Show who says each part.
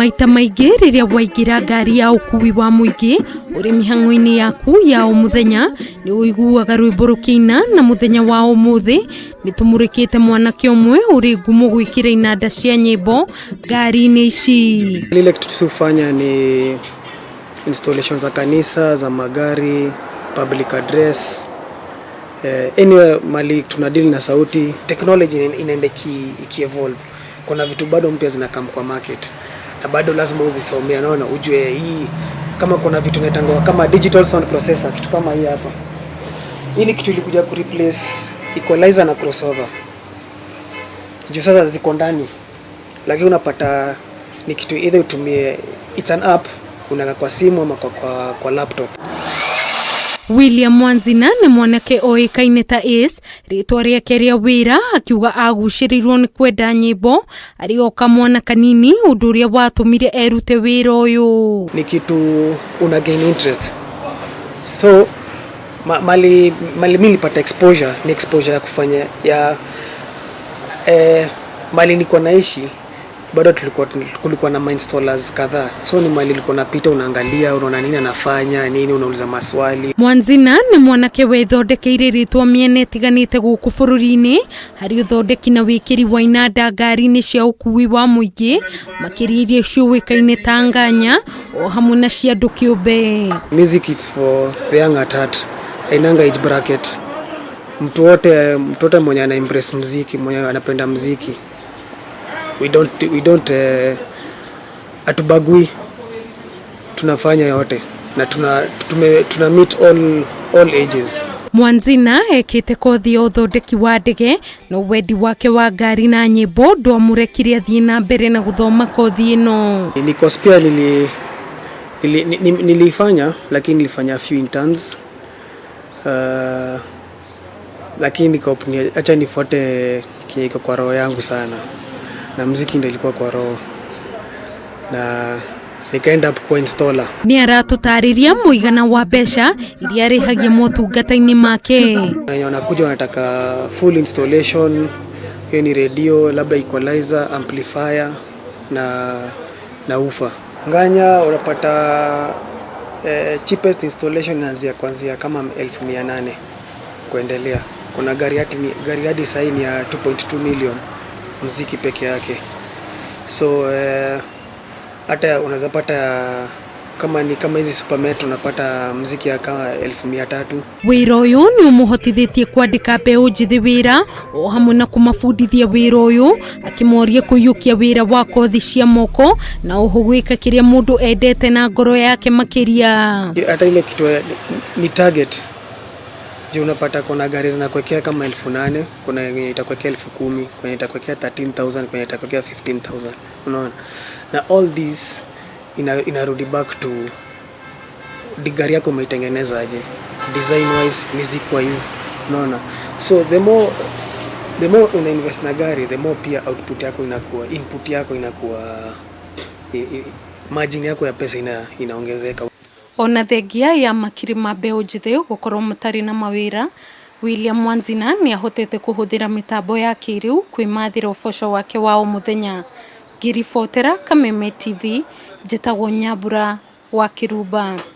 Speaker 1: Maita maingĩ rĩrĩa waingĩra ngari ya ũkui wa mũingĩ ũrĩ mĩhang'o-inĩ yaku ya o mũthenya nĩ ũiguaga rwĩmbo rũkĩina, na mũthenya wa ũmũthĩ nĩ tũmũrĩkĩte mwanake ũmwe ũrĩ ngumo gwĩkĩra inanda cia nyĩmbo ngari-inĩ ici.
Speaker 2: Lile kitu tusifanya ni installations za kanisa, za magari, public address, anyway mali tunadili na sauti. Technology inaenda iki-evolve. Kuna vitu bado mpya zinakam kwa market na bado lazima uzisomea, naona ujue hii kama kuna vitu netangwa kama digital sound processor, kitu kama hii hapa. Hii ni kitu ilikuja ku replace equalizer na crossover. Juu sasa ziko ndani. Lakini unapata ni kitu either utumie, it's an app unaweka kwa simu ama kwa laptop.
Speaker 1: William Mwanzina nĩ mwanake oĩkaine ta Ace, rĩtwa rĩake rĩa wĩra akiuga agucĩrĩirwo nĩ kwenda nyĩmbo arĩ o kamwana kanini, ũndũ ũrĩa watũmire erute wĩra ũyũ.
Speaker 2: Ni kitu una gain interest. So mali nilipata exposure, ni exposure ya kufanya ya mali niko naishi bado kulikuwa na installers kadhaa. So ni mali nilikuwa napita, unaangalia unaona nini anafanya nini, unauliza maswali.
Speaker 1: Mwanzina nĩ mwanake wethondekeire rĩtwa mĩena ĩtiganĩte gũkũ bũrũri-inĩ harĩ ũthondeki na wĩkĩri wa inanda ngari-inĩ cia ũkui wa mũingĩ, makĩria iria ciũĩkaine ta nganya o hamwe na cia andũ kĩũmbe.
Speaker 2: Music it's for the young at heart, ainanga age bracket. Mtu wote mwenye ana embrace muziki, mwenye anapenda muziki. We don't atubagui, tunafanya yote na tuna meet all ages.
Speaker 1: Mwanzina ekĩte kothi ya ũthondeki wa ndege na wendi wake wa ngari na nyĩmbo ndwamũrekire athiĩ na mbere na gũthoma kothi ĩno.
Speaker 2: Niko pia nilifanya, lakini nilifanya few interns, lakini nikaopunia acha nifuate kile kiko kwa roho yangu sana, na muziki ndio ilikuwa kwa roho na nikaenda up kwa installer.
Speaker 1: Ni aratũtarĩria mũigana wa mbeca iria arĩhagia motungata-inĩ make.
Speaker 2: Wanakuja wanataka full installation, hiyo ni radio, labda equalizer, amplifier na ufa. Nganya unapata cheapest installation inaanzia kuanzia kama 1800 kuendelea. Kuna gari hadi sasa ni ya 2.2 million muziki peke yake. So hata unaweza pata kama hizi supermetro unapata muziki ya kama 1300.
Speaker 1: Wĩra ũyũ nĩ ũmũhotithĩtie kwandĩka mbeũ njĩthĩ wĩra o hamwe na kũmabundithia wĩra ũyũ, akĩmoria kũiyũkia wĩra wa kothi cia moko na oho gwĩka kĩrĩa mũndũ endete na ngoro yake makĩria.
Speaker 2: Hata ile kitu ni target. Juu unapata kuna gari zinakuwekea kama 8,000, kuna yenye itakuwekea 10,000, kuna itakuwekea 13,000, kuna itakuwekea 15,000. Unaona? Na all this inarudi back to gari yako umeitengeneza aje, design wise, music wise, unaona? So the more una invest na gari, the more pia output yako inakuwa, input yako inakuwa, margin yako ya pesa inaongezeka.
Speaker 1: Ona thengia ya makiri ma mbeũ njĩthĩ gũkorwo mũtarĩ na mawĩra, William Mwanzina nĩ ahotete kũhũthĩra mĩtambo ya kĩrĩu kwĩmathĩra ũboco wake wa o mũthenya. Ngiribotera Kameme TV, njĩtagwo Nyambura wa Kiruba.